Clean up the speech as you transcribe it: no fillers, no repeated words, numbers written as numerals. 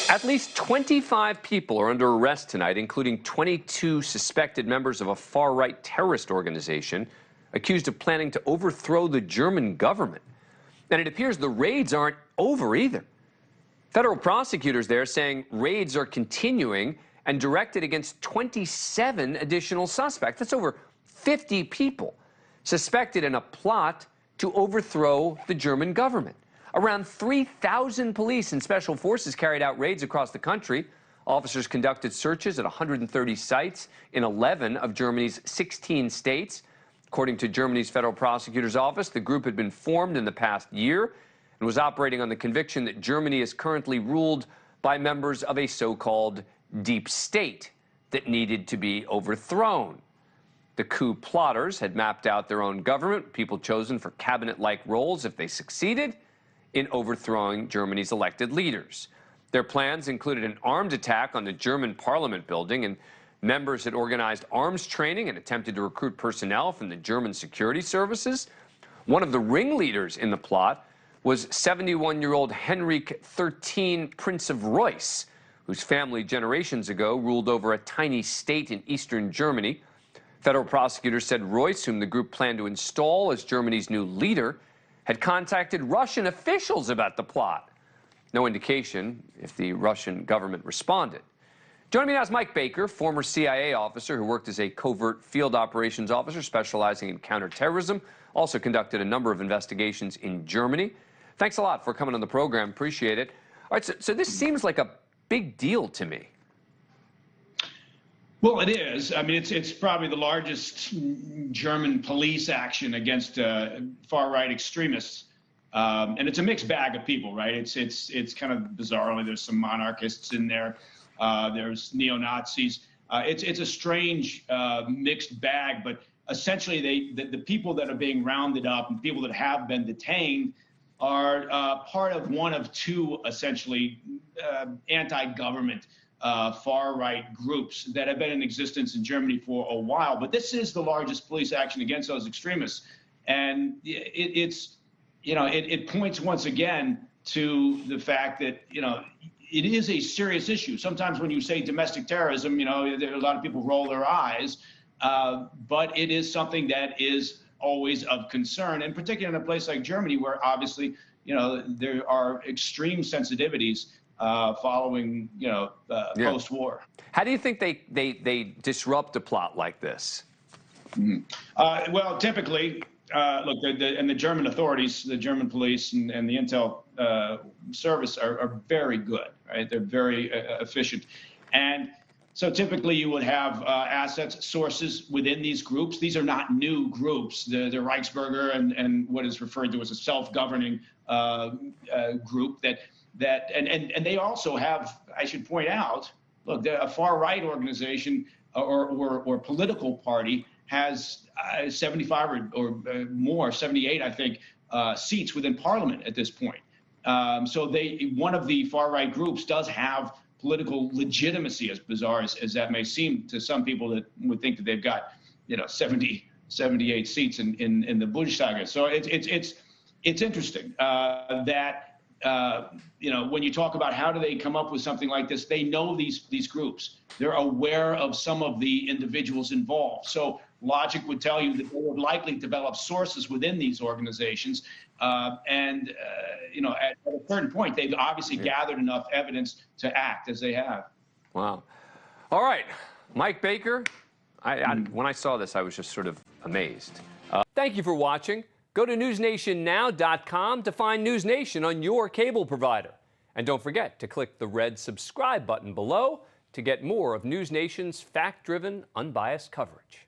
At least 25 people are under arrest tonight, including 22 suspected members of a far-right terrorist organization accused of planning to overthrow the German government. And it appears the raids aren't over either. Federal prosecutors there saying raids are continuing and directed against 27 additional suspects. That's over 50 people suspected in a plot to overthrow the German government. Around 3,000 police and special forces carried out raids across the country. Officers conducted searches at 130 sites in 11 of Germany's 16 states. According to Germany's federal prosecutor's office, the group had been formed in the past year and was operating on the conviction that Germany is currently ruled by members of a so-called deep state that needed to be overthrown. The coup plotters had mapped out their own government, people chosen for cabinet-like roles if they succeeded in overthrowing Germany's elected leaders. Their plans included an armed attack on the German parliament building, and members had organized arms training and attempted to recruit personnel from the German security services. One of the ringleaders in the plot was 71-year-old Henrik XIII, Prince of Reuss, whose family generations ago ruled over a tiny state in eastern Germany. Federal prosecutors said Reuss, whom the group planned to install as Germany's new leader, had contacted Russian officials about the plot. No indication if the Russian government responded. Joining me now is Mike Baker, former CIA officer who worked as a covert field operations officer specializing in counterterrorism, also conducted a number of investigations in Germany. Thanks a lot for coming on the program. Appreciate it. All right, so this seems like a big deal to me. Well, it is. I mean, it's probably the largest German police action against far-right extremists, and it's a mixed bag of people, right? It's kind of bizarrely there's some monarchists in there, there's neo-Nazis. It's a strange mixed bag, but essentially the people that are being rounded up and people that have been detained are part of one of two essentially anti-government far-right groups that have been in existence in Germany for a while. But this is the largest police action against those extremists. And it points once again to the fact that, it is a serious issue. Sometimes when you say domestic terrorism, a lot of people roll their eyes, but it is something that is always of concern, and particularly in a place like Germany, where obviously, there are extreme sensitivities following, post-war. How do you think they disrupt a plot like this? Mm-hmm. Well, typically, look, the German authorities, the German police and the intel service are very good, right? They're very efficient. And so typically you would have assets, sources within these groups. These are not new groups. The Reichsbürger and what is referred to as a self-governing group and they also have, I should point out, look, a far-right organization or political party has 75 or more, 78, I think, seats within parliament at this point. So one of the far-right groups does have political legitimacy, as bizarre as that may seem to some people that would think that they've got, 70, 78 seats in the Bundestag. So it's interesting that when you talk about how do they come up with something like this, they know these groups. They're aware of some of the individuals involved. So logic would tell you that they would likely develop sources within these organizations. At a certain point, they've obviously gathered enough evidence to act as they have. Wow. All right. Mike Baker, when I saw this, I was just sort of amazed. Thank you for watching. Go to newsnationnow.com to find NewsNation on your cable provider. And don't forget to click the red subscribe button below to get more of NewsNation's fact-driven, unbiased coverage.